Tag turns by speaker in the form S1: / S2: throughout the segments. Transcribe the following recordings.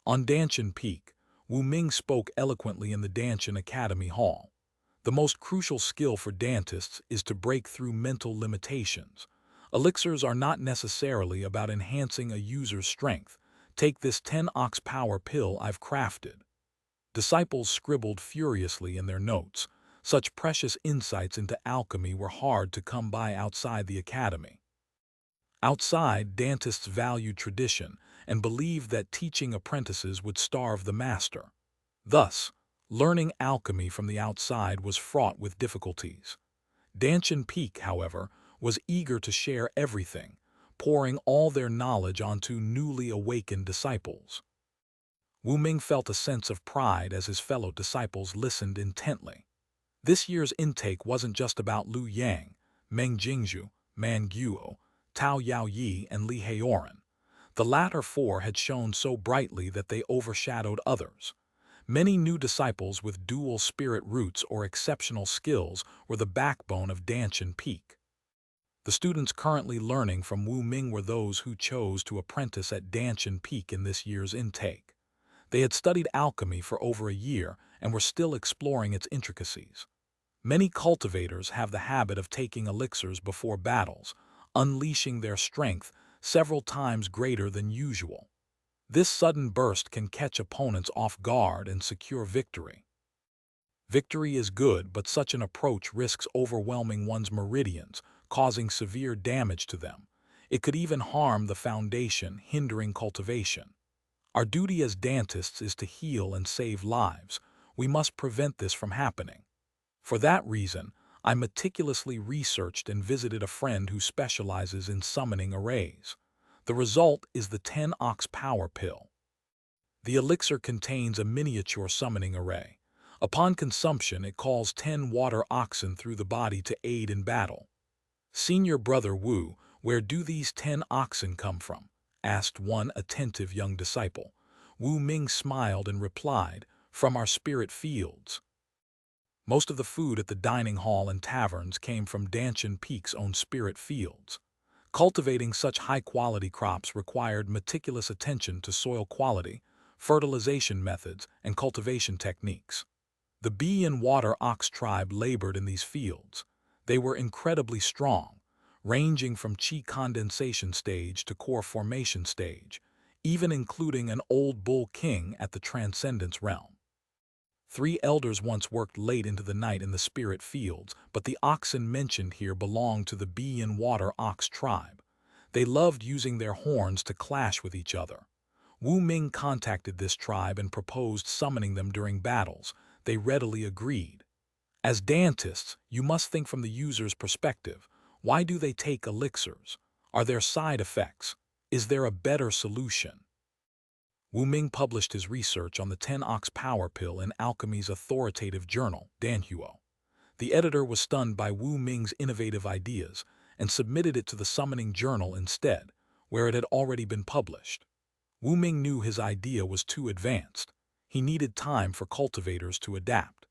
S1: On Danshan Peak, Wu Ming spoke eloquently in the Danshan Academy Hall. The most crucial skill for Dantists is to break through mental limitations. Elixirs are not necessarily about enhancing a user's strength. Take this 10-ox power pill I've crafted. Disciples scribbled furiously in their notes. Such precious insights into alchemy were hard to come by outside the academy. Outside, Dantists valued tradition and believed that teaching apprentices would starve the master. Thus, learning alchemy from the outside was fraught with difficulties. Danshan Peak, however, was eager to share everything, pouring all their knowledge onto newly awakened disciples. Wu Ming felt a sense of pride as his fellow disciples listened intently. This year's intake wasn't just about Lu Yang, Meng Jingzhu, Man Guo, Tao Yao Yi, and Li Haoran. The latter four had shone so brightly that they overshadowed others. Many new disciples with dual spirit roots or exceptional skills were the backbone of Danshan Peak. The students currently learning from Wu Ming were those who chose to apprentice at Danshan Peak in this year's intake. They had studied alchemy for over a year and were still exploring its intricacies. Many cultivators have the habit of taking elixirs before battles, unleashing their strength several times greater than usual. This sudden burst can catch opponents off guard and secure victory. Victory is good, but such an approach risks overwhelming one's meridians, causing severe damage to them. It could even harm the foundation, hindering cultivation. Our duty as Dantists is to heal and save lives. We must prevent this from happening. For that reason, I meticulously researched and visited a friend who specializes in summoning arrays. The result is the 10-ox power pill. The elixir contains a miniature summoning array. Upon consumption, it calls 10 water oxen through the body to aid in battle. "Senior brother Wu, where do these 10 oxen come from?" asked one attentive young disciple. Wu Ming smiled and replied, "From our spirit fields." Most of the food at the dining hall and taverns came from Danshan Peak's own spirit fields. Cultivating such high-quality crops required meticulous attention to soil quality, fertilization methods, and cultivation techniques. The bee and water ox tribe labored in these fields. They were incredibly strong, ranging from chi condensation stage to core formation stage, even including an old bull king at the transcendence realm. 3 elders once worked late into the night in the spirit fields, but the oxen mentioned here belonged to the bee and water ox tribe. They loved using their horns to clash with each other. Wu Ming contacted this tribe and proposed summoning them during battles. They readily agreed. As Dantists, you must think from the user's perspective. Why do they take elixirs? Are there side effects? Is there a better solution? Wu Ming published his research on the 10-ox power pill in alchemy's authoritative journal, Danhuo. The editor was stunned by Wu Ming's innovative ideas and submitted it to the summoning journal instead, where it had already been published. Wu Ming knew his idea was too advanced. He needed time for cultivators to adapt.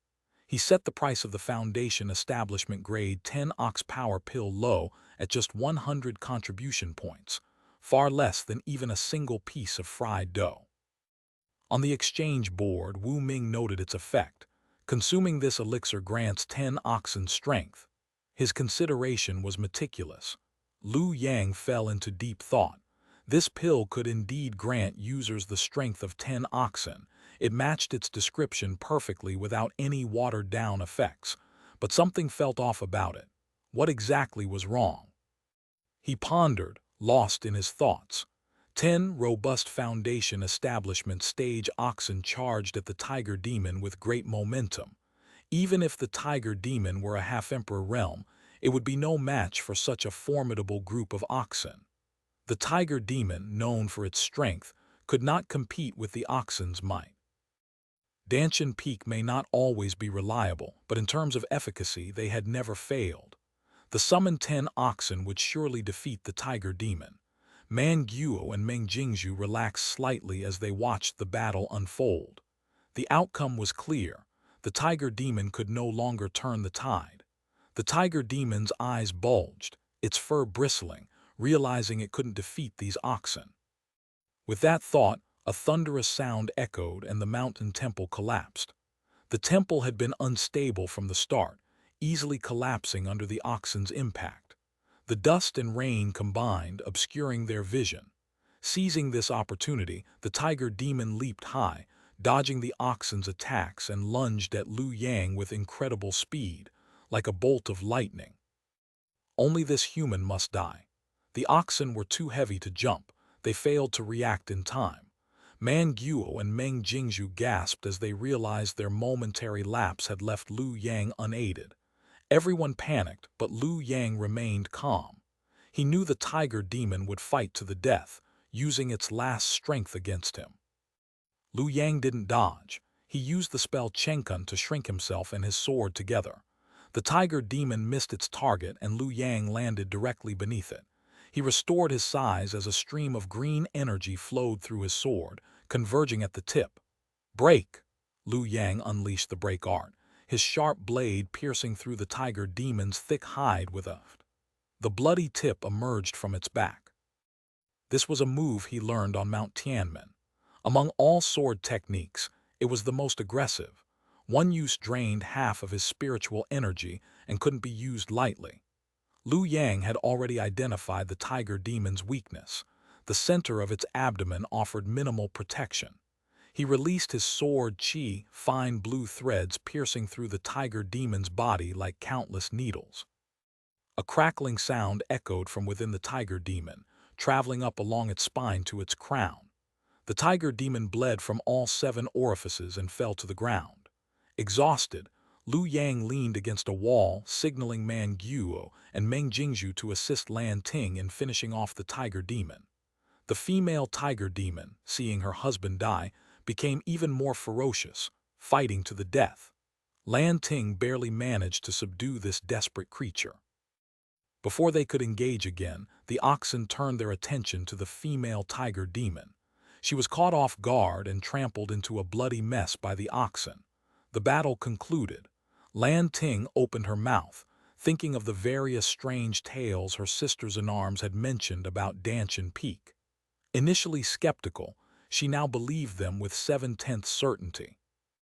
S1: He set the price of the Foundation establishment grade 10-ox power pill low at just 100 contribution points, far less than even a single piece of fried dough. On the exchange board, Wu Ming noted its effect. Consuming this elixir grants 10 oxen strength. His consideration was meticulous. Lu Yang fell into deep thought. This pill could indeed grant users the strength of 10 oxen. It matched its description perfectly without any watered-down effects. But something felt off about it. What exactly was wrong? He pondered, lost in his thoughts. 10 robust Foundation establishment stage oxen charged at the Tiger Demon with great momentum. Even if the Tiger Demon were a half-emperor realm, it would be no match for such a formidable group of oxen. The Tiger Demon, known for its strength, could not compete with the oxen's might. Danshan Peak may not always be reliable, but in terms of efficacy they had never failed. The summoned 10 oxen would surely defeat the Tiger Demon. Man Guo and Meng Jingzhu relaxed slightly as they watched the battle unfold. The outcome was clear. The Tiger Demon could no longer turn the tide. The Tiger Demon's eyes bulged, its fur bristling, realizing it couldn't defeat these oxen. With that thought, A thunderous sound echoed and the mountain temple collapsed. The temple had been unstable from the start, easily collapsing under the oxen's impact. The dust and rain combined, obscuring their vision. Seizing this opportunity, the tiger demon leaped high, dodging the oxen's attacks and lunged at Lu Yang with incredible speed, like a bolt of lightning. Only this human must die. The oxen were too heavy to jump. They failed to react in time. Man Guo and Meng Jingzhu gasped as they realized their momentary lapse had left Lu Yang unaided. Everyone panicked, but Lu Yang remained calm. He knew the tiger demon would fight to the death, using its last strength against him. Lu Yang didn't dodge. He used the spell Chenkun to shrink himself and his sword together. The tiger demon missed its target and Lu Yang landed directly beneath it. He restored his size as a stream of green energy flowed through his sword, converging at the tip. Break! Lu Yang unleashed the break art, his sharp blade piercing through the tiger demon's thick hide with a... The bloody tip emerged from its back. This was a move he learned on Mount Tianmen. Among all sword techniques, it was the most aggressive. One use drained half of his spiritual energy and couldn't be used lightly. Lu Yang had already identified the tiger demon's weakness. The center of its abdomen offered minimal protection. He released his sword qi, fine blue threads piercing through the tiger demon's body like countless needles. A crackling sound echoed from within the tiger demon, traveling up along its spine to its crown. The tiger demon bled from all 7 orifices and fell to the ground. Exhausted, Lu Yang leaned against a wall, signaling Man Guo and Meng Jingzhu to assist Lan Ting in finishing off the tiger demon. The female tiger demon, seeing her husband die, became even more ferocious, fighting to the death. Lan Ting barely managed to subdue this desperate creature. Before they could engage again, the oxen turned their attention to the female tiger demon. She was caught off guard and trampled into a bloody mess by the oxen. The battle concluded. Lan Ting opened her mouth, thinking of the various strange tales her sisters-in-arms had mentioned about Danshan Peak. Initially skeptical, she now believed them with 7/10 certainty.